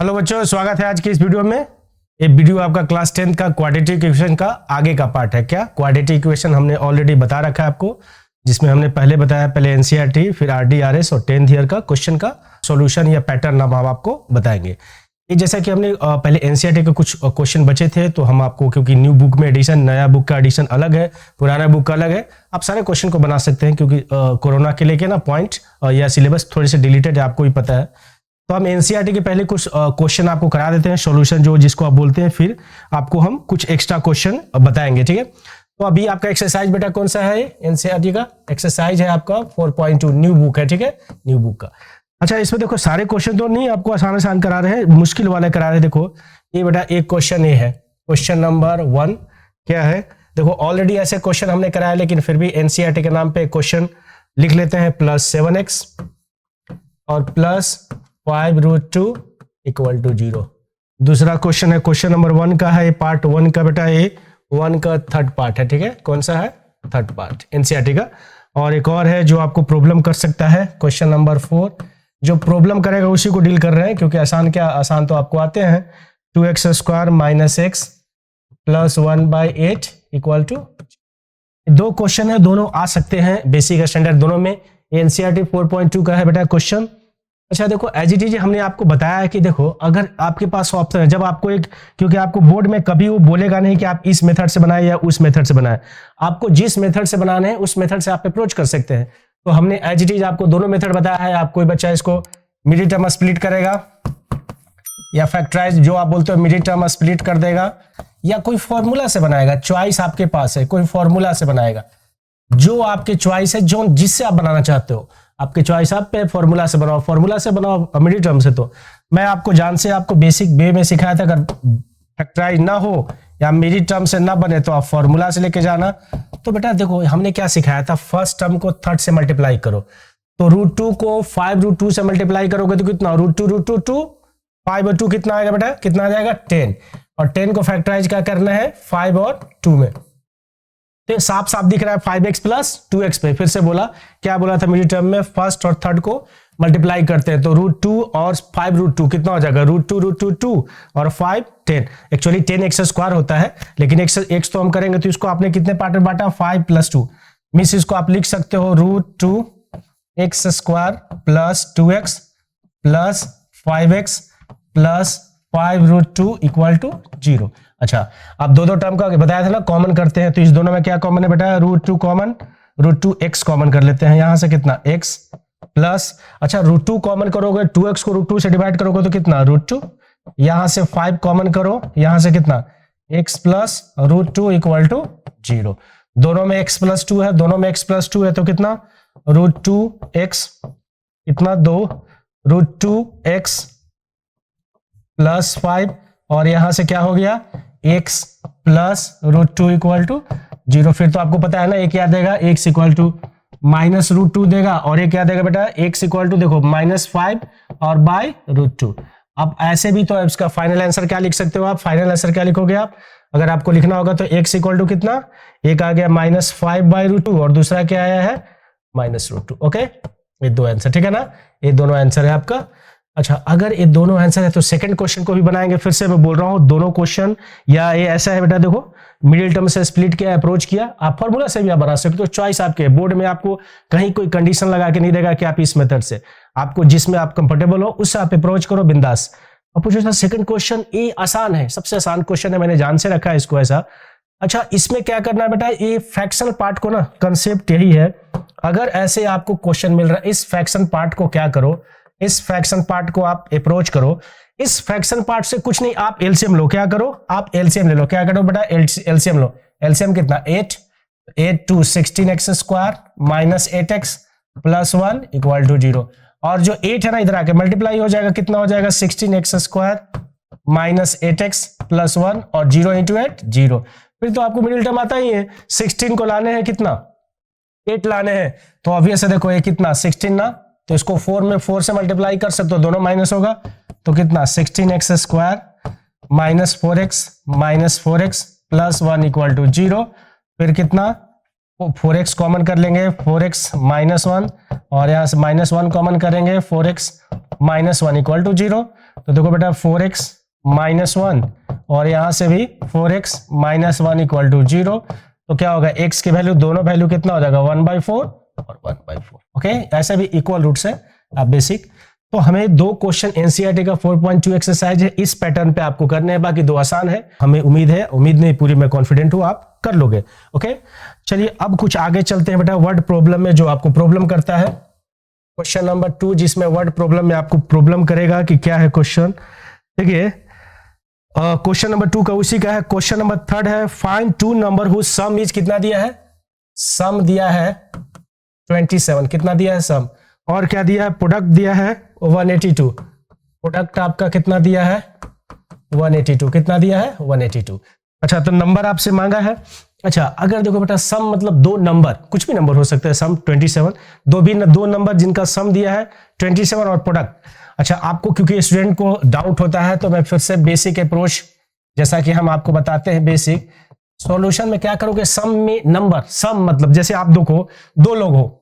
Hello बच्चों, स्वागत है आज की इस वीडियो में। ये वीडियो आपका क्लास 10 का क्वाड्रेटिक इक्वेशन का आगे का पार्ट है। क्या क्वाड्रेटिक इक्वेशन हमने ऑलरेडी बता रखा है आपको, जिसमें हमने पहले बताया, पहले एनसीईआरटी, फिर आरडीआरएस और 10th ईयर का क्वेश्चन का सॉल्यूशन या पैटर्न हम आपको बताएंगे। ये जैसा कि हमने पहले एनसीईआरटी के कुछ क्वेश्चन बचे थे, तो हम आपको, क्योंकि न्यू बुक में एडिशन, नया बुक का एडिशन अलग है, पुराना बुक का अलग है, आप सारे क्वेश्चन को बना सकते हैं, क्योंकि कोरोना के लेके ना पॉइंट या सिलेबस थोड़े से डिलीटेड है, आपको भी पता है। तो हम एनसीईआरटी के पहले कुछ क्वेश्चन आपको करा देते हैं, सॉल्यूशन जो जिसको आप बोलते हैं, फिर आपको हम कुछ एक्स्ट्रा क्वेश्चन बताएंगे, ठीक है। तो अभी आपका एक्सरसाइज बेटा कौन सा है? एनसीईआरटी का एक्सरसाइज है आपका 4.2, न्यू बुक है, ठीक है, न्यू बुक का। अच्छा, इसमें देखो सारे क्वेश्चन तो नहीं आपको आसान आसान करा रहे हैं, मुश्किल वाले करा रहे हैं। देखो ये बेटा एक क्वेश्चन ये है, क्वेश्चन नंबर 1 क्या है? देखो ऑलरेडी ऐसे क्वेश्चन हमने कराया, लेकिन फिर भी एनसीईआरटी के नाम पे क्वेश्चन लिख लेते हैं। +7x और +5√2 = 0। दूसरा क्वेश्चन है, क्वेश्चन नंबर 1 का है, पार्ट 1 का बेटा, ये 1 का थर्ड पार्ट है, ठीक है। कौन सा है? थर्ड पार्ट एनसीईआरटी का। और एक और है जो आपको प्रॉब्लम कर सकता है, क्वेश्चन नंबर 4, जो प्रॉब्लम करेगा उसी को डील कर रहे हैं, क्योंकि आसान क्या, आसान तो आपको आते हैं। 2x² - x + 1/8 = 2 क्वेश्चन है, दोनों आ सकते हैं बेसिक स्टैंडर्ड दोनों में। एनसीईआरटी 4.2 का है बेटा क्वेश्चन। अच्छा देखो, एज इट इज हमने आपको बताया है कि देखो, अगर आपके पास ऑप्शन है, जब आपको एक, क्योंकि आपको बोर्ड में कभी वो बोलेगा नहीं कि आप इस मेथड से बनाए या उस मेथड से बनाए, आपको जिस मेथड से बनाना है उस मेथड से आप अप्रोच कर सकते हैं। तो हमने एज इट इज आपको दोनों मेथड बताया है। आप कोई बच्चा इसको मिडिल टर्म स्प्लिट करेगा या फैक्टराइज, जो आप बोलते हो मिडिल टर्म स्प्लिट कर देगा, या कोई फॉर्मूला से बनाएगा। चॉइस आपके पास है, कोई फॉर्मूला से बनाएगा, जो आपके चॉइस है, जो जिससे आप बनाना चाहते हो, आपके चॉइस आप पे, फॉर्मूला से बनाओ, फॉर्मूला से बनाओ मिडिल टर्म से। तो मैं आपको जान से आपको बेसिक वे में सिखाया था, अगर फैक्टराइज ना हो या मिडिल टर्म से ना बने तो आप फॉर्मूला से लेके जाना। तो बेटा देखो हमने क्या सिखाया था, फर्स्ट टर्म को थर्ड से मल्टीप्लाई करो। तो √2 को 5√2 से मल्टीप्लाई करोगे तो कितना? √2 5/2 कितना आएगा बेटा? कितना आ जाएगा? 10। और 10 को फैक्टराइज क्या करना है? 5 और 2 में। तो साफ साफ दिख रहा है 5x + 2x पे। फिर से बोला, क्या बोला था? मिडिल टर्म में फर्स्ट और थर्ड को मल्टीप्लाई करते हैं, तो √2 और 5√2 कितना हो जाएगा? √2 2 और 5 10। एक्चुअली 10x² होता है, लेकिन x तो हम करेंगे, तो इसको आपने कितने पार्ट में बांटा? 5 + 2। मिस इसको आप लिख सकते हो √2x² + 2x + 5x + 5√2 = 0। अच्छा, अब दो टर्म का बताया था ना, कॉमन करते हैं, तो इस दोनों में क्या कॉमन है बेटा? √2 कॉमन, √2x कॉमन कर लेते हैं। यहां से कितना? x प्लस, अच्छा √2 कॉमन करोगे, 2x को √2 से डिवाइड करोगे तो कितना? √2। यहां से 5 कॉमन करो, यहां से कितना? x + √2 = 0। दोनों में x + 2 है, दोनों में x + 2 है, तो कितना? √2x कितना? 2 √2x + 5, और यहां से क्या हो गया? x + √2 = 0। फिर तो आपको पता है ना, एक क्या देगा? x = -√2 देगा, और एक क्या देगा बेटा? x = देखो -5 और /√2। अब ऐसे भी तो इसका फाइनल आंसर क्या लिख सकते हो आप? फाइनल आंसर क्या लिखोगे आप? अगर आपको लिखना होगा तो x = कितना? एक आ गया -5/√2 और दूसरा क्या आया है? -√2। ओके, ये दो आंसर, ठीक है ना? ये दोनों आंसर है आपका। अच्छा, अगर ये दोनों आंसर है तो सेकंड क्वेश्चन को भी बनाएंगे। फिर से मैं बोल रहा हूं, दोनों क्वेश्चन, या ये ऐसा है बेटा, देखो मिडिल टर्म से स्प्लिट किया, अप्रोच किया, आप फॉर्मूला से भी आप बना सकते हो। चॉइस आपके, बोर्ड में आपको कहीं कोई कंडीशन लगा के नहीं देगा कि आप इस मेथड से, आपको जिसमें आप कंफर्टेबल हो उससे आप अप्रोच करो बिंदास। अब पूछो सेकंड क्वेश्चन, ये आसान है, सबसे आसान क्वेश्चन है, मैंने जान से रखा है इसको ऐसा। अच्छा, इसमें क्या करना है बेटा? ये फ्रैक्शन पार्ट को ना, कंसेप्ट यही है, अगर ऐसे आपको क्वेश्चन मिल रहा है, इस फ्रैक्शन पार्ट को क्या करो? इस फ्रैक्शन पार्ट को आप अप्रोच करो। इस फ्रैक्शन पार्ट से कुछ नहीं, आप एलसीएम लो। क्या करो? आप एलसीएम ले लो। क्या करो बेटा? एलसीएम लो। एलसीएम कितना? 8 2 16x² - 8x + 1 = 0। और जो 8 है ना, इधर आके मल्टीप्लाई हो जाएगा, कितना हो जाएगा? 16x² - 8x + 1 और 0 × 8 0। फिर तो आपको मिडिल टर्म आता ही है। 16 को लाने हैं कितना? 8 लाने हैं, तो ऑब्वियस है, देखो ये कितना? 16 ना, तो इसको 4 में 4 से मल्टीप्लाई कर सकते हो, दोनों माइनस होगा, तो कितना? 16x² - 4x + 1 = 0। फिर कितना? 4x कॉमन कर लेंगे, 4x - 1, और यहां से -1 कॉमन करेंगे, 4x - 1 = 0। तो देखो बेटा 4x माइनस 1 और यहां से भी 4x माइनस 1 इक्वल टू 0। तो क्या होगा, x की वैल्यू, दोनों वैल्यू कितना हो जाएगा 1/4 और 1/4। ओके, ऐसे भी इक्वल रूट से आप बेसिक। तो हमें दो क्वेश्चन एनसीईआरटी का 4.2 एक्सरसाइज है, इस पैटर्न पे आपको करने हैं, बाकी दो आसान है। हमें उम्मीद नहीं पूरी, मैं कॉन्फिडेंट हूं आप कर लोगे। ओके, चलिए अब कुछ आगे चलते हैं बेटा वर्ड प्रॉब्लम में, जो आपको प्रॉब्लम करता है क्वेश्चन नंबर 2, जिसमें वर्ड प्रॉब्लम में आपको प्रॉब्लम करेगा कि क्या है क्वेश्चन। देखिए क्वेश्चन नंबर 2 का उसी का है। क्वेश्चन नंबर 3 है, find two number whose sum is, कितना दिया है, सम दिया है 27, कितना दिया है सम, और क्या दिया है, प्रोडक्ट दिया है 182। प्रोडक्ट आपका कितना दिया है 182, कितना दिया है 182। अच्छा, तो नंबर आपसे मांगा है। अच्छा, अगर देखो बेटा सम मतलब दो नंबर, कुछ भी नंबर हो सकता है, सम 27, दो नंबर जिनका सम दिया है 27 और प्रोडक्ट। अच्छा, आपको क्योंकि स्टूडेंट को डाउट होता है तो मैं फिर से बेसिक अप्रोच, जैसा कि हम आपको बताते हैं बेसिक सॉल्यूशन में क्या करोगे, सम में नंबर, सम मतलब जैसे आप देखो दो लोग हो,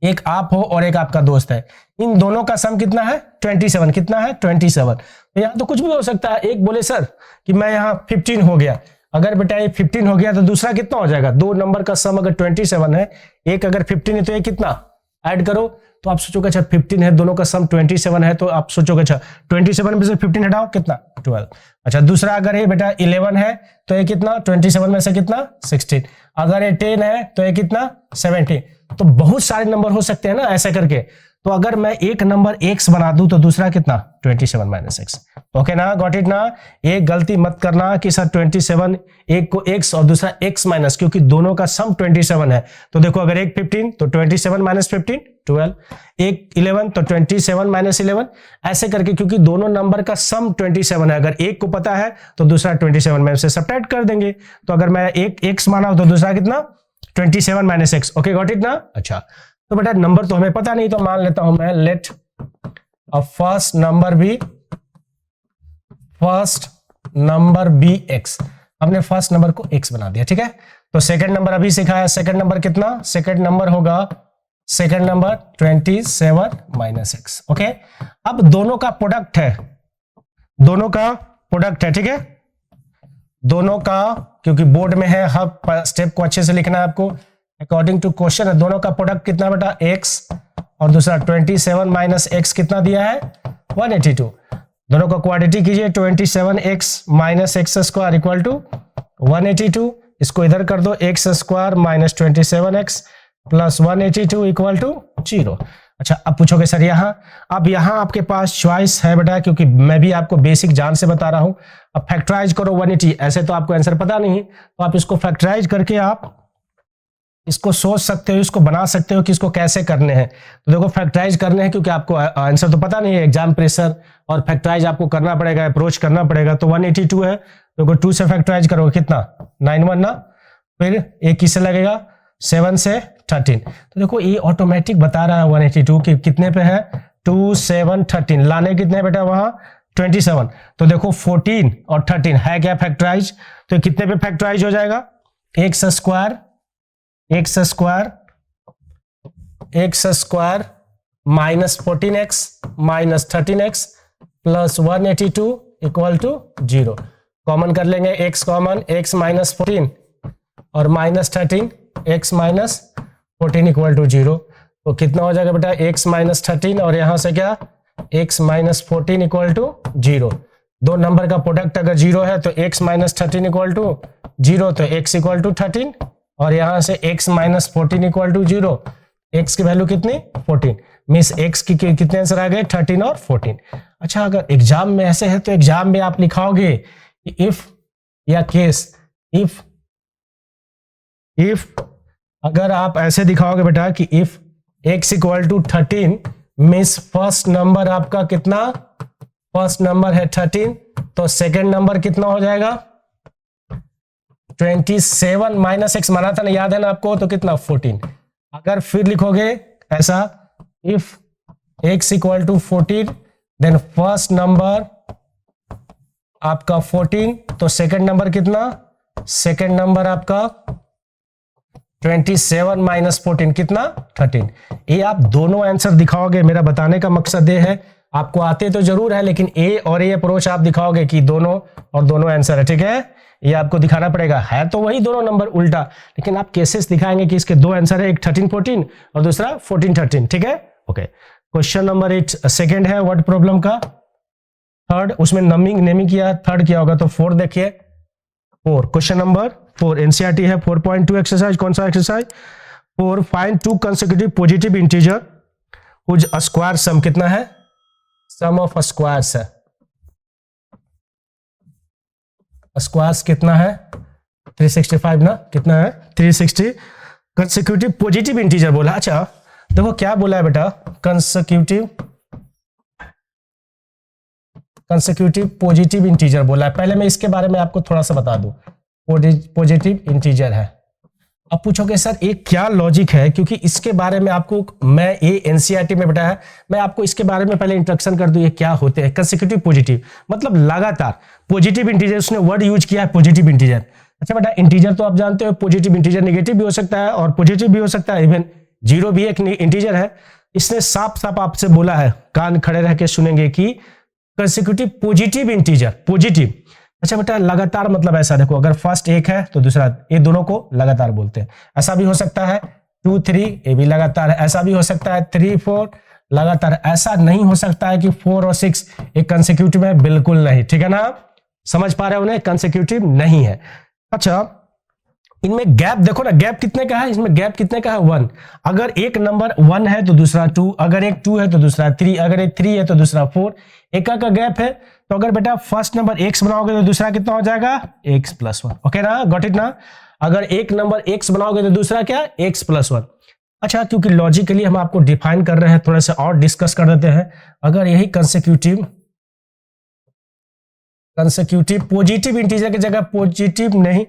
एक आप हो और एक आपका दोस्त है, इन दोनों का सम कितना है 27, कितना है 27। तो यहाँ तो कुछ भी हो सकता है, एक बोले सर कि मैं यहाँ 15 हो गया, अगर बेटा ये 15 हो गया तो दूसरा कितना हो जाएगा, दो नंबर का सम अगर 27 है, एक अगर 15 है तो ये कितना ऐड करो, तो आप सोचोगे अच्छा 15 है, दोनों का सम 27 है, तो आप सोचोगे अच्छा 27 में से 15 हटाओ कितना 12। अच्छा, दूसरा अगर ये बेटा 11 है तो ये कितना 27 में से कितना 16, अगर ये 10 है तो ये कितना 17। तो बहुत सारे नंबर हो सकते हैं ना ऐसे करके। तो अगर मैं एक नंबर x बना दूं तो दूसरा कितना 27 माइनस x। ओके ना, गॉट इट ना। एक गलती मत करना कि सर 27 एक को x और दूसरा x माइनस, क्योंकि दोनों का सम 27 है। तो देखो अगर एक 15 तो 27 माइनस 15 12, एक 11 तो 27 माइनस 11, ऐसे करके, क्योंकि दोनों नंबर का सम 27 है, अगर एक को पता है तो दूसरा 27 में से सब्ट्रैक्ट कर देंगे। तो अगर मैं एक x माना तो दूसरा कितना 27 minus x। Okay, got it ना। अच्छा, तो बेटा नंबर तो हमें पता नहीं, तो मान लेता हूं मैं let a first number be x। हमने फर्स्ट नंबर को x बना दिया, ठीक है। तो सेकंड नंबर अभी सिखाया, सेकंड नंबर कितना, सेकंड नंबर होगा, second number 27 minus x। Okay, अब दोनों का प्रोडक्ट है, दोनों का प्रोडक्ट है, ठीक है, दोनों का, क्योंकि बोर्ड में है, हर स्टेप को अच्छे से लिखना है आपको अकॉर्डिंग टू क्वेश्चन है। दोनों का प्रोडक्ट कितना बेटा x और दूसरा 27 माइनस x कितना दिया है 182। दोनों का क्वाड्रेटिक कीजिए, 27x minus X square equal to 182। इसको इधर कर दो, x square minus 27x plus 182 equal to 0। अच्छा, अब पूछोगे सर यहाँ, अब यहाँ आपके पास चॉइस है बेटा, क्योंकि मैं भी आपको बेसिक जान से बता रहा हूं। अब फैक्टराइज करो 180, ऐसे तो आपको आंसर पता नहीं, तो आप इसको फैक्टराइज करके आप इसको सोच सकते हो, इसको बना सकते हो कि इसको कैसे करने हैं। तो देखो फैक्टराइज करने हैं, क्योंकि आपको आंसर तो पता नहीं है, एग्जाम प्रेशर और फैक्टराइज आपको करना पड़ेगा, अप्रोच करना पड़ेगा। तो 182 है, तो 2 से फैक्टराइज करोगे कितना 91 ना, फिर एक किससे लगेगा 7 से 13। तो देखो ये ऑटोमेटिक बता रहा है 182 कि कितने पे है 2 7 13, लाने कितने बेटा वहां 27। तो देखो 14 और 13 है क्या फैक्टराइज, तो कितने पे फैक्टराइज हो जाएगा, X square minus 14x minus 13x plus 182 equal to 0। Common कर लेंगे, x कॉमन, x माइनस 14 और minus 13 x minus 14 equal to 0। तो कितना हो जाएगा बेटा x माइनस 13 और यहां से क्या x माइनस 14 इक्वल टू 0। दो नंबर का प्रोडक्ट अगर 0 है तो x माइनस 13 इक्वल टू 0, तो x इक्वल टू 13 और यहां से x minus 14 equal to 0। x की वैल्यू कितनी 14, मींस x की कितने आंसर आ गए 13 और 14। अच्छा, अगर एग्जाम में ऐसे है तो एग्जाम में आप लिखाओगे इफ या केस, इफ अगर आप ऐसे दिखाओगे बेटा कि if x equal to 13 means first number आपका कितना, फर्स्ट नंबर है 13, तो सेकंड नंबर कितना हो जाएगा 27 माइनस एक्स माना था ना, याद है ना आपको, तो कितना 14। अगर फिर लिखोगे ऐसा if x equal to 14 then first number आपका 14, तो सेकंड नंबर कितना, सेकंड नंबर आपका 27 माइनस 14 कितना 13। ये आप दोनों आंसर दिखाओगे, मेरा बताने का मकसद ये है आपको आते तो जरूर है, लेकिन ए और ए अप्रोच आप दिखाओगे कि दोनों और दोनों आंसर है, ठीक है, ये आपको दिखाना पड़ेगा। है तो वही दोनों नंबर उल्टा, लेकिन आप केसेस दिखाएंगे कि इसके दो आंसर है, एक 13 14 और दूसरा 14 13, ठीक है। ओके, क्वेश्चन नंबर 8 सेकंड है वर्ड प्रॉब्लम का। थर्ड, उसमें नेमिंग किया, थर्ड क्या होगा, तो 4 देखिए, 4, क्वेश्चन नंबर 4 एनसीईआरटी है 4.2 एक्सरसाइज। कौन सा exercise? 4, find 2 consecutive positive integer whose square sum कितना है, सम ऑफ स्क्वायर्स है, स्क्वायर्स कितना है 365 ना, कितना है 360। कंसेक्यूटिव पॉजिटिव इंटीजर बोला। अच्छा देखो क्या बोला है बेटा, कंसेक्यूटिव पॉजिटिव इंटीजर बोला है। पहले मैं इसके बारे में आपको थोड़ा सा बता दूं, पॉजिटिव इंटीजर है। अब पूछोगे सर ये क्या लॉजिक है, क्योंकि इसके बारे में आपको मैं ये एनसीईआरटी में बताया, मैं आपको इसके बारे में पहले इंट्रोडक्शन कर दूं, ये क्या होते हैं। कंसेक्यूटिव पॉजिटिव मतलब लगातार, पॉजिटिव इंटीजर, उसने वर्ड यूज किया है पॉजिटिव इंटीजर। अच्छा बेटा, इंटीजर तो आप जानते हो, पॉजिटिव इंटीजर नेगेटिव भी हो सकता है और पॉजिटिव भी हो सकता है, इवन जीरो भी एक इंटीजर है। इसने साफ साफ आपसे बोला है, कान खड़े रह के सुनेंगे, कि कंसेक्यूटिव पॉजिटिव इंटीजर, पॉजिटिव। अच्छा बेटा, लगातार मतलब ऐसा देखो, अगर फर्स्ट एक है तो दूसरा, ये दोनों को लगातार बोलते हैं। ऐसा भी हो सकता है 2 3, ये भी लगातार है। ऐसा भी हो सकता है 3 4 लगातार। ऐसा नहीं हो सकता है कि 4 और 6 एक कंसेक्यूटिव है, बिल्कुल नहीं, ठीक है ना, समझ पा रहे हो उन्हें, कंसेक्यूटिव नहीं है। अच्छा इनमें गैप देखो ना, गैप कितने का है, इसमें गैप कितने का है 1। अगर एक नंबर 1 है तो दूसरा 2, अगर एक 2 है तो दूसरा 3, अगर एक 3 है तो दूसरा 4, एक का गैप है। तो अगर बेटा फर्स्ट नंबर x बनाओगे तो दूसरा कितना हो जाएगा, x + 1। ओके ना, गॉट इट ना। अगर एक नंबर x बनाओगे तो दूसरा क्या, x + 1। अच्छा, क्योंकि लॉजिकली हम आपको डिफाइन कर रहे हैं, थोड़ा सा और डिस्कस कर देते हैं। अगर यही कंसेक्यूटिव पॉजिटिव इंटीजर की जगह पॉजिटिव नहीं,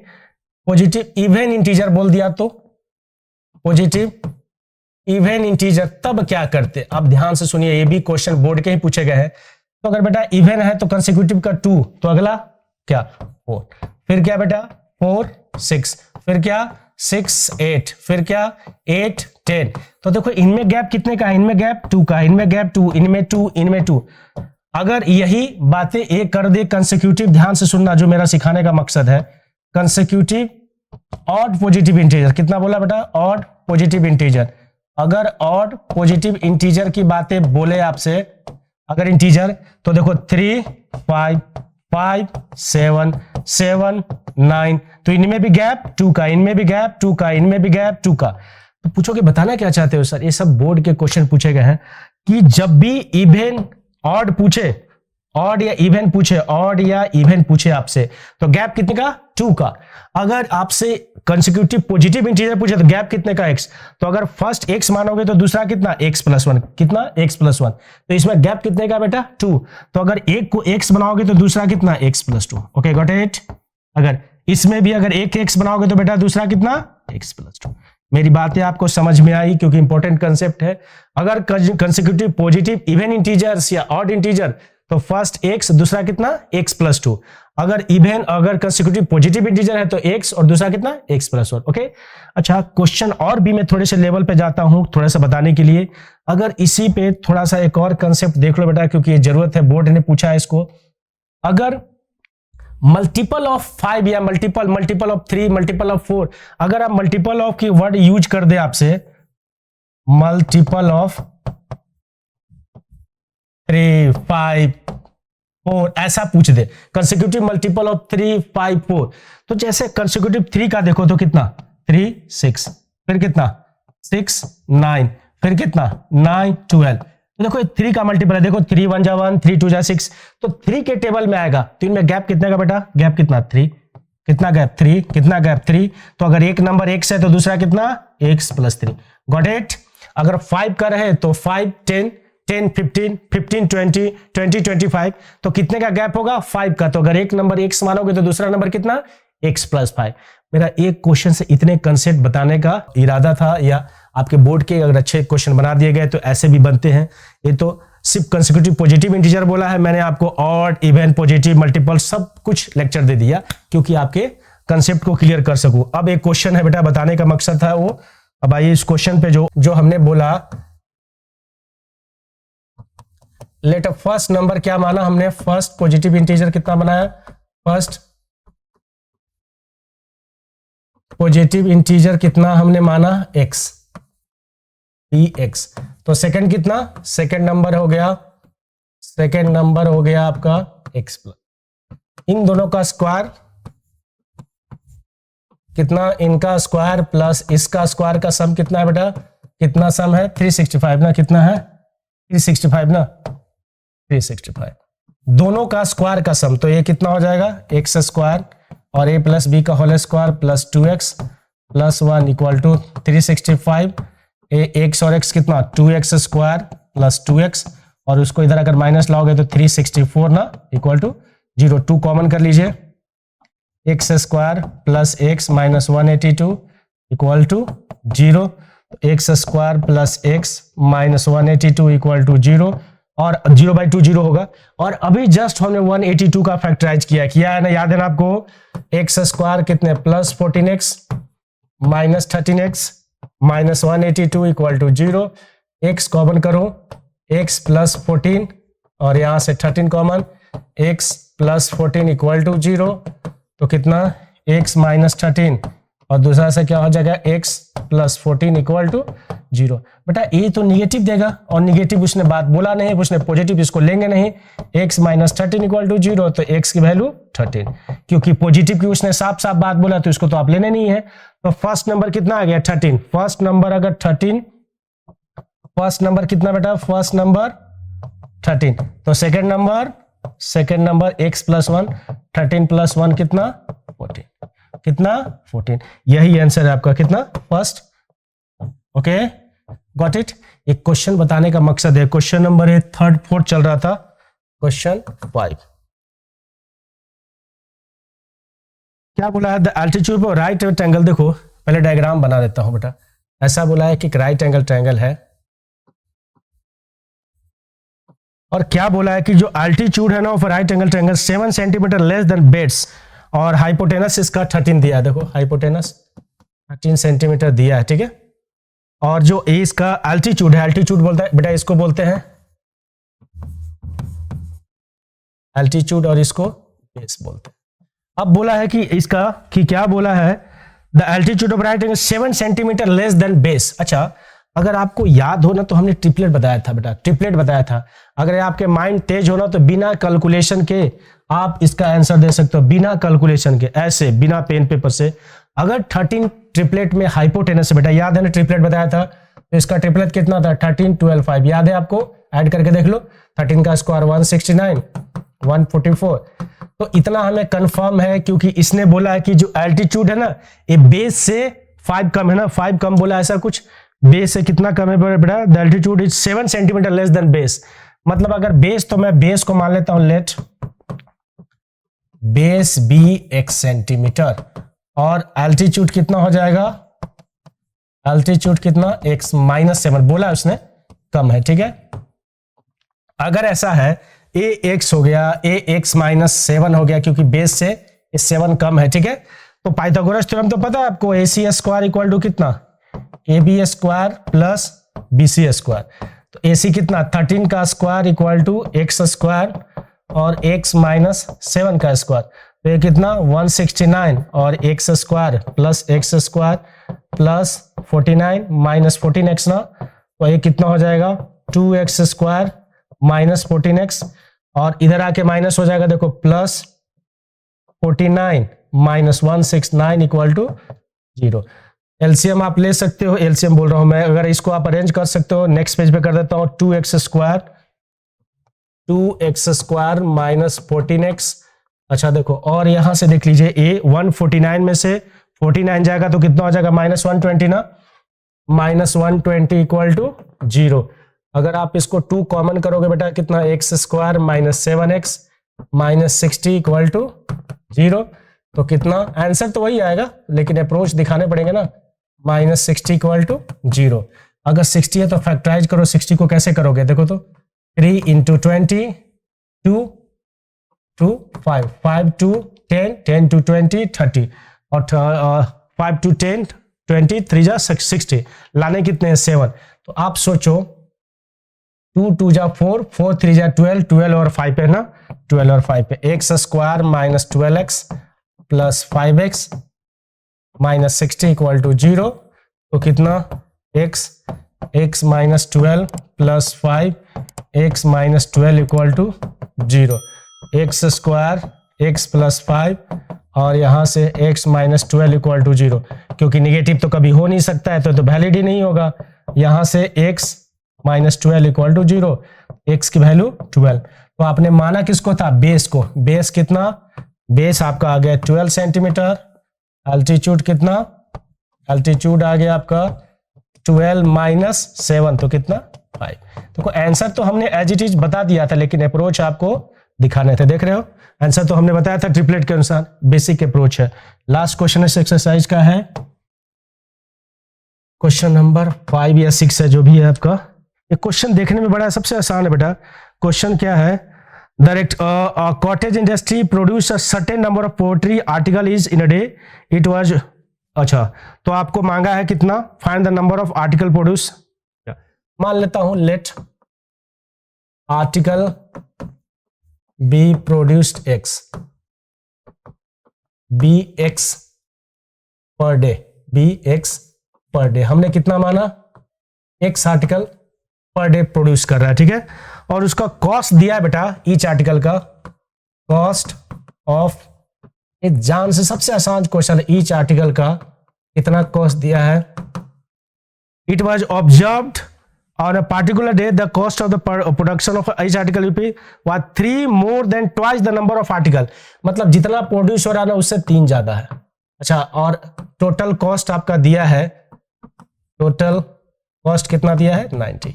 पॉजिटिव इवन इंटीजर बोल दिया तो, पॉजिटिव इवन इंटीजर, तब क्या करते, आप ध्यान से सुनिए, ये भी क्वेश्चन बोर्ड के ही पूछे गए हैं। तो अगर बेटा इवन है तो कंसेक्यूटिव का 2, तो अगला क्या 4, फिर क्या बेटा 4 6, फिर क्या 6 8, फिर क्या 8 10। तो देखो इनमें गैप कितने का है, इनमें गैप 2 का, इनमें गैप 2, इनमें 2, इनमें 2। अगर यही बातें एक कर दे कंसेक्यूटिव, ध्यान से सुनना जो मेरा सिखाने का मकसद है, कंसेक्यूटिव ऑड पॉजिटिव इंटीजर, कितना बोला बेटा, ऑड पॉजिटिव इंटीजर। अगर ऑड पॉजिटिव इंटीजर की बातें बोले आपसे, अगर इंटीजर, तो देखो 3 5 5 7 7 9, तो इनमें भी गैप 2 का, इनमें भी गैप 2 का, इनमें भी गैप 2 का। तो पूछोगे बताना क्या चाहते हो सर, ये सब बोर्ड के क्वेश्चन पूछे गए हैं कि जब भी इवन ऑड पूछे, ऑड या इवन पूछे, ऑड या इवन पूछे आपसे, तो गैप कितने का 2 का। अगर आपसे कंसेक्यूटिव पॉजिटिव इंटीजर पूछे तो गैप कितने का x, तो अगर फर्स्ट x मानोगे तो दूसरा कितना x + 1, कितना x + 1, तो इसमें गैप कितने का बेटा 2। तो अगर एक को x बनाओगे तो दूसरा कितना x + 2। Okay got it. अगर इसमें भी अगर एक x बनाओगे तो बेटा दूसरा कितना x + 2। मेरी बातें आपको समझ में आई, क्योंकि इंपॉर्टेंट कंसेप्ट है। अगर कंसेक्यूटिव पॉजिटिव इवन इंटीजर्स या ऑड इंटीजर, तो फर्स्ट x, दूसरा कितना x + 2। अगर इवन, अगर कंसेक्यूटिव पॉजिटिव इंटीजर है तो x और दूसरा कितना x + 1। ओके। अच्छा क्वेश्चन और भी मैं थोड़े से लेवल पे जाता हूं थोड़ा सा बताने के लिए। अगर इसी पे थोड़ा सा एक और कंसेप्ट देख लो बेटा, क्योंकि ये जरूरत है, बोर्ड ने पूछा है इसको। अगर मल्टीपल ऑफ 5 या मल्टीपल ऑफ 3, मल्टीपल ऑफ 4, अगर आप मल्टीपल ऑफ की वर्ड यूज कर दे आपसे, मल्टीपल ऑफ 3 5 4 ऐसा पूछ दे, कंसेक्यूटिव मल्टीपल ऑफ 3 5 4, तो जैसे कंसेक्यूटिव 3 का देखो तो कितना 3 6, फिर कितना 6 9, फिर कितना 9 12। तो देखो 3 का मल्टीपल है, देखो 3 1 जा 1, 3 2 जा 6, तो 3 के टेबल में आएगा। तो इनमें गैप कितने का बेटा, गैप कितना 3, कितना गैप 3, कितना गैप 3। तो अगर एक नंबर x है तो दूसरा कितना x + 3। Got it. अगर 5 का रहे तो 5 10 10 15 15 20 20 25, तो कितने का गैप होगा 5 का। तो अगर एक नंबर x मानोगे तो दूसरा नंबर कितना x + 5। मेरा एक क्वेश्चन से इतने कंसेप्ट बताने का इरादा था, या आपके बोर्ड के अगर अच्छे क्वेश्चन बना दिए गए तो ऐसे भी बनते हैं। ये तो सिर्फ कंसेक्यूटिव पॉजिटिव इंटीजर बोला है मैंने आपको, ऑड इवन पॉजिटिव मल्टीपल सब कुछ लेक्चर दे दिया, क्योंकि आपके कंसेप्ट को क्लियर कर सकूं। अब एक क्वेश्चन है बेटा, बताने का मकसद था वो। अब आइए इस क्वेश्चन पे जो हमने बोला लेट फर्स्ट नंबर क्या माना हमने, फर्स्ट पॉजिटिव इंटीजर कितना बनाया, फर्स्ट पॉजिटिव इंटीजर कितना हमने माना, x, px। तो सेकंड कितना, सेकंड नंबर हो गया, सेकंड नंबर हो गया आपका x प्लस इन दोनों का स्क्वायर कितना, इनका स्क्वायर प्लस इसका स्क्वायर का सम कितना है बेटा, कितना सम है 365 ना, कितना है 365 ना, 365 दोनों का स्क्वायर का सम, तो ये कितना हो जाएगा एक्स स्क्वायर और a प्लस बी का whole square plus 2x plus 1 equal to 365। x और x कितना 2x स्क्वायर प्लस 2x और उसको इधर अगर माइनस लाओगे तो 364 ना इक्वल टू 0, 2 कॉमन कर लीजिए, X square plus X minus 182 equal to 0, X square plus X minus 182 equal to 0 और 0/2 0 होगा। और अभी जस्ट हमने 182 का फैक्टराइज किया है ना, याद है ना आपको, एक्स स्क्वायर कितने plus 14x minus 13x minus 182 equal to 0, x common करो, x प्लस 14 और यहां से 13 common, x plus 14 equal to 0, तो कितना x माइनस 13 और दूसरा से क्या हो जाएगा x प्लस 14 इक्वल टू 0। बेटा ये तो निगेटिव देगा और निगेटिव उसने बात बोला नहीं, उसने पॉजिटिव इसको लेंगे नहीं, x माइनस 13 इक्वल टू 0, तो x की वैल्यू 13, क्योंकि पॉजिटिव की उसने साफ साफ बात बोला तो इसको तो आप लेने नहीं है। तो फर्स्ट नंबर कितना आ गया 13, फर्स्ट नंबर अगर 13, फर्स्ट नंबर कितना बेटा, फर्स्ट नंबर 13, तो second number x plus 1, 13 plus 1 कितना 14, कितना 14, यही आंसर है आपका कितना फर्स्ट। Okay got it. एक क्वेश्चन बताने का मकसद है, क्वेश्चन नंबर है 3rd 4th चल रहा था, क्वेश्चन 5 क्या बोला है, the altitude of right triangle. देखो पहले डायग्राम बना देता हूं बेटा, ऐसा बोला है कि राइट एंगल ट्रायंगल है और क्या बोला है कि जो एल्टीट्यूड है ना of right angle triangle 7 centimetre less than base और हाइपोटेनस इसका 13 दिया है, देखो हाइपोटेनस 13 सेंटीमीटर दिया है, ठीक है। और जो ए इसका एल्टीट्यूड है, एल्टीट्यूड बोलता है बेटा, इसको बोलते हैं एल्टीट्यूड और इसको बेस बोलते हैं। अब बोला है कि इसका कि क्या बोला है, the altitude of right angle 7 centimetre less than base. अच्छा अगर आपको याद हो ना तो हमने ट्रिपलेट बताया था बेटा, ट्रिपलेट बताया था। अगर आपके माइंड तेज हो ना तो बिना कैलकुलेशन के आप इसका आंसर दे सकते हो, बिना कैलकुलेशन के, ऐसे बिना पेन पेपर से। अगर 13 ट्रिपलेट में हाइपोटेनस बेटा, याद है ना ट्रिपलेट बताया था, तो इसका ट्रिपलेट कितना था 13 12 5, याद है आपको, ऐड करके देख लो, 13 का स्क्वायर 169 144। तो इतना हमें कंफर्म है क्योंकि इसने बोला है कि जो एल्टीट्यूड है ना ये बेस से 5 कम है ना, 5 कम बोला, ऐसा कुछ बेस से कितना कम है बेटा, the altitude is 7 centimetre less than base. मतलब अगर बेस, तो मैं बेस को मान लेता हूं, let base be x centimetre और एल्टीट्यूड कितना हो जाएगा, एल्टीट्यूड कितना x माइनस 7 बोला उसने, कम है, ठीक है। अगर ऐसा है ax हो गया, ax माइनस 7 हो गया क्योंकि बेस से 7 कम है, ठीक है। तो पाइथागोरस थ्योरम तो पता है आपको, ac स्क्वायर इक्वल टू कितना, ab square plus bc square. तो ac कितना 13 का square equal to x square और x माइनस 7 का स्क्वायर, तो ये कितना 169 और x square plus x square plus 49 minus 14x ना, तो ये कितना हो जाएगा 2x स्क्वायर माइनस 14x और इधर आके माइनस हो जाएगा, देखो plus 49 minus 169 equal to 0। LCM आप ले सकते हो, एलसीएम बोल रहा हूं मैं, अगर इसको आप अरेंज कर सकते हो, नेक्स्ट पेज पे कर देता हूं, 2x स्क्वायर माइनस 14x। अच्छा देखो, और यहां से देख लीजिए, ए 149 में से 49 जाएगा तो कितना हो जाएगा माइनस 120 ना, माइनस 120 इक्वल टू 0। अगर आप इसको 2 कॉमन करोगे बेटा कितना, x square minus 7x minus 60 equal to 0, तो कितना आंसर तो वही आएगा लेकिन अप्रोच दिखाने पड़ेंगे ना, माइनस 60 इक्वल टू 0। अगर 60 है तो फैक्टराइज करो, 60 को कैसे करोगे, देखो तो 3 इंटू 20 2 2 5 5 टू 10 10 टू 20 30 और 5 टू 10 20 3 जा 60, लाने कितने हैं 7। तो आप सोचो 2 2 जा 4, 4 3 जा 12, 12 और 5 पे ना, 12 और 5 पे X square minus 12x plus 5x minus 60 equal to 0। तो कितना x minus 12 plus 5 x minus 12 equal to 0। X square x plus 5 और यहाँ से x माइनस 12 इक्वल टू 0, क्योंकि निगेटिव तो कभी हो नहीं सकता है तो वैलिड ही नहीं होगा। यहाँ से x minus 12 equal to 0, x की वैल्यू 12। तो आपने माना किसको था, बेस को। बेस कितना, बेस आपका आ गया 12 सेंटीमीटर, अल्टीट्यूड कितना, अल्टीट्यूड आ गया आपका 12 माइनस 7, तो कितना 5। तो आंसर तो हमने एज इट इज बता दिया था, लेकिन अप्रोच आपको दिखाने थे। देख रहे हो, आंसर तो हमने बताया था ट्रिपलेट के अनुसार, बेसिक अप्रोच है। लास्ट क्वेश्चन इस एक्सरसाइज का है क्वेश्चन नंबर 5 या 6 है, जो भी है आपका। ये क्वेश्चन देखने में बड़ा सबसे आसान है बेटा। क्वेश्चन क्या है, direct cottage industry produce a certain number of poetry article is in a day, it was. अच्छा, तो आपको मांगा है कितना, find the number of article produce. मान लेता हूं let article be produced X, be X per day, be X per day. हमने कितना माना, X article per day produce कर रहा है, ठीक है। और उसका कॉस्ट दिया है बेटा, ईच आर्टिकल का कॉस्ट ऑफ, एग्जाम से सबसे आसान क्वेश्चन है, ईच आर्टिकल का कितना कॉस्ट दिया है। It was observed on a particular day the cost of the production of each article was 3 more than twice the number of article। मतलब जितना प्रोड्यूस हो रहा है ना उससे 3 ज्यादा है। अच्छा, और टोटल कॉस्ट आपका दिया है, टोटल कॉस्ट कितना दिया है 90।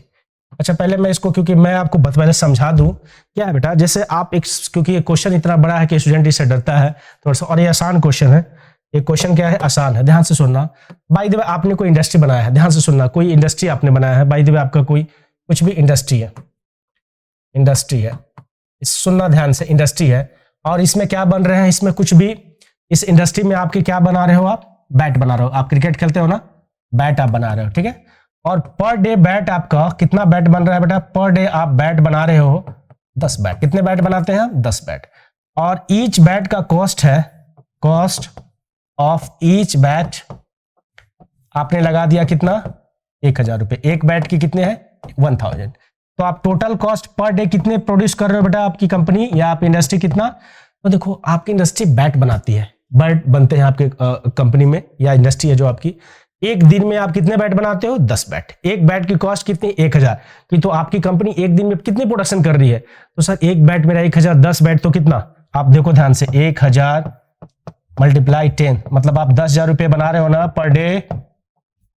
अच्छा, पहले मैं इसको, क्योंकि मैं आपको पहले समझा दूं क्या है बेटा। जैसे आप एक, क्योंकि ये क्वेश्चन इतना बड़ा है कि स्टूडेंट इससे डरता है थोड़ा सा, और ये आसान क्वेश्चन है। ये क्वेश्चन क्या है, आसान है, ध्यान से सुनना। बाय द वे आपने कोई इंडस्ट्री बनाया है, ध्यान से सुनना, कोई इंडस्ट्री आपने बनाया है। बाय द वे आपका कोई कुछ भी इंडस्ट्री है, इंडस्ट्री है, सुनना ध्यान से, इंडस्ट्री है। और इसमें क्या बन रहे हैं, इसमें कुछ भी, इस इंडस्ट्री में आपके क्या बना रहे हो, आप बैट बना रहे हो। आप क्रिकेट खेलते हो ना, बैट आप बना रहे हो, ठीक है। और पर डे बैट आपका कितना बैट बन रहा है बेटा, पर डे आप बैट बना रहे हो 10 बैट। कितने बैट बनाते हैं, 10 बैट। और ईच बैट का कॉस्ट है, कॉस्ट ऑफ ईच बैट आपने लगा दिया कितना, 1000 रुपए। एक बैट की कितने हैं, 1000। तो आप टोटल कॉस्ट पर डे कितने प्रोड्यूस कर रहे हो बेटा, आपकी कंपनी या आप इंडस्ट्री कितना। तो देखो, आपकी इंडस्ट्री बैट बनाती है, बैट बनते हैं आपके कंपनी में या इंडस्ट्री है जो आपकी। एक दिन में आप कितने बैट बनाते हो, 10 बैट। एक बैट की कॉस्ट कितनी, 1000 की। तो आपकी कंपनी एक दिन में कितनी प्रोडक्शन कर रही है, तो सर एक बैट मेरा 1000, 10 बैट तो कितना, आप देखो ध्यान से, 1000 मल्टीप्लाई 10, मतलब आप 10,000 रुपए बना रहे हो ना पर डे,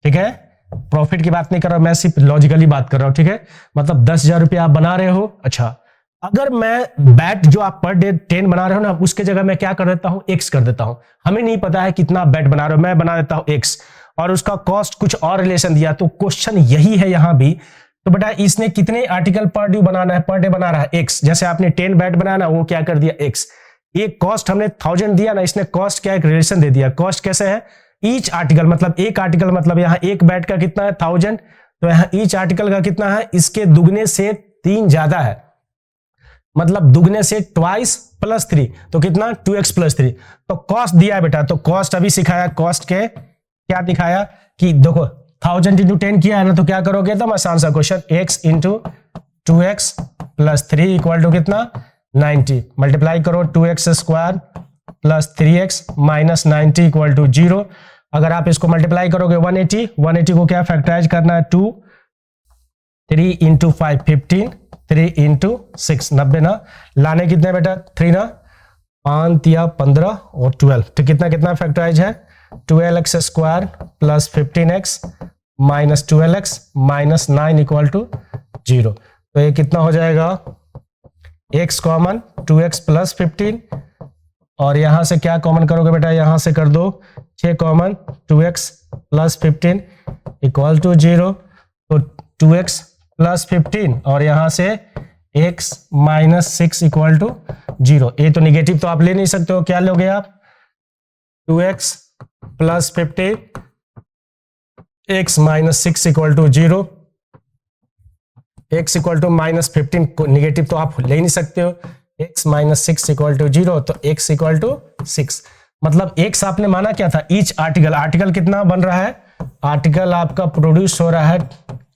ठीक है। प्रॉफिट की बात नहीं कर रहा हूं मैं, सिर्फ लॉजिकली बात कर रहा हूं, ठीक है। मतलब 10,000 रुपए आप बना रहे हो। अच्छा, अगर मैं बैट जो आप पर डे 10 बना रहे हो ना, उसके जगह मैं क्या कर देता हूं, एक्स कर देता हूं। हमें नहीं पता है कितना बैट बना रहे हो, मैं बना देता हूं एक्स, और उसका कॉस्ट कुछ और रिलेशन दिया। तो क्वेश्चन यही है यहां भी। तो बेटा इसने कितने आर्टिकल पर डे बनाना है, पर डे बना रहा है एक्स। जैसे आपने 10 बैट बनाया ना, वो क्या कर दिया एक्स। एक कॉस्ट हमने 1000 दिया ना, इसने कॉस्ट क्या एक रिलेशन दे दिया। कॉस्ट कैसे है, ईच आर्टिकल, मतलब एक आर्टिकल, मतलब यहाँ एक बैट का कितना है 1000, तो यहाँ ईच आर्टिकल का कितना है, इसके दुगने से 3 ज्यादा है, मतलब दुगने से ट्वाइस प्लस 3, तो कितना 2x प्लस 3। तो कॉस्ट दिया है बेटा, तो कॉस्ट अभी सिखाया, कॉस्ट के क्या दिखाया कि देखो 1000 इंटू 10 किया है ना, तो क्या करोगे, एकदम आसान सा question, x into 2x plus 3 equal to कितना 90। मल्टीप्लाई करो 2x square plus 3x minus 90 equal to 0। अगर आप इसको मल्टीप्लाई करोगे 180 को क्या फैक्टराइज करना है, 2, 3 इंटू 5 15, 3 इंटू 6 90 ना, लाने कितने बेटा 3 ना, 5 या 15 और 12, तो कितना कितना फैक्टराइज है, 12x square plus 15x minus 12x minus 9 equal to 0। तो ये कितना हो जाएगा, x कॉमन 2x प्लस 15, और यहां से क्या कॉमन करोगे बेटा, यहां से कर दो 6 common 2x plus 15 equal to 0। तो 2x प्लस 15 और यहां से x माइनस 6 इक्वल टू 0। ये तो निगेटिव तो आप ले नहीं सकते हो, क्या लोगे आप, 2x plus 15 x minus 6 equal to 0। x equal to -15 को निगेटिव तो आप ले ही नहीं सकते हो, x माइनस 6 इक्वल टू 0, तो x इक्वल टू 6, मतलब x आपने माना क्या था, ईच आर्टिकल, आर्टिकल कितना बन रहा है, आर्टिकल आपका प्रोड्यूस हो रहा है,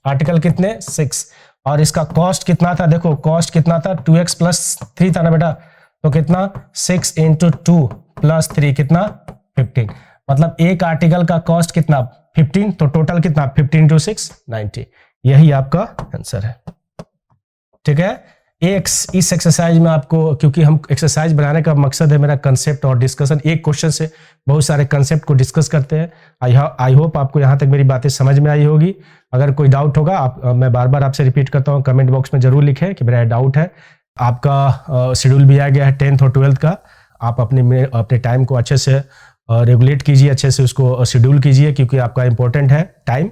आर्टिकल कितने 6, और इसका कॉस्ट कितना था, देखो कॉस्ट कितना था 2x प्लस 3 था ना बेटा, तो कितना 6 इंटू 2 प्लस 3 कितना 15, मतलब एक आर्टिकल का कॉस्ट कितना 15, तो टोटल कितना 15 इंटू 6 90, यही आपका आंसर है। ठीक है, इस एक्सरसाइज में आपको, क्योंकि हम एक्सरसाइज बनाने का मकसद है मेरा कंसेप्ट और डिस्कशन, एक क्वेश्चन से बहुत सारे कंसेप्ट को डिस्कस करते हैं। आई होप आपको यहाँ तक मेरी बातें समझ में आई होगी। अगर कोई डाउट होगा मैं बार बार आपसे रिपीट करता हूँ, कमेंट बॉक्स में जरूर लिखें कि मेरा डाउट है। आपका शेड्यूल भी आ गया है 10th और 12th का, आप अपने टाइम को अच्छे से रेगुलेट कीजिए, अच्छे से उसको शेड्यूल कीजिए, क्योंकि आपका इंपॉर्टेंट है टाइम,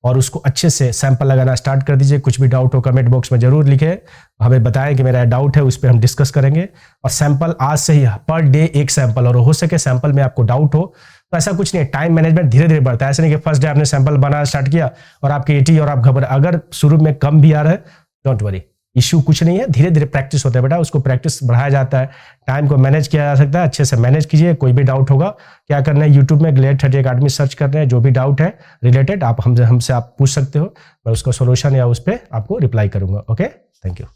और उसको अच्छे से सैंपल लगाना स्टार्ट कर दीजिए। कुछ भी डाउट हो कमेंट बॉक्स में जरूर लिखें, हमें बताएं कि मेरा डाउट है, उस पर हम डिस्कस करेंगे। और सैंपल आज से ही पर डे एक सैंपल, और हो सके सैंपल में आपको डाउट हो तो ऐसा कुछ नहीं है, टाइम मैनेजमेंट धीरे धीरे बढ़ता है, ऐसा नहीं कि फर्स्ट डे आपने सैंपल बनाना स्टार्ट किया और आपके 80 और आप घबरा, अगर शुरू में कम भी आ रहा है डोंट वरी, इश्यू कुछ नहीं है, धीरे धीरे प्रैक्टिस होता है बेटा, उसको प्रैक्टिस बढ़ाया जाता है, टाइम को मैनेज किया जा सकता है, अच्छे से मैनेज कीजिए। कोई भी डाउट होगा, क्या करना है, यूट्यूब में ग्लेड 30 अकेडमी सर्च कर रहे हैं, जो भी डाउट है रिलेटेड आप हमसे आप पूछ सकते हो, मैं उसका सोल्यूशन या उस पर आपको रिप्लाई करूंगा। Okay, thank you.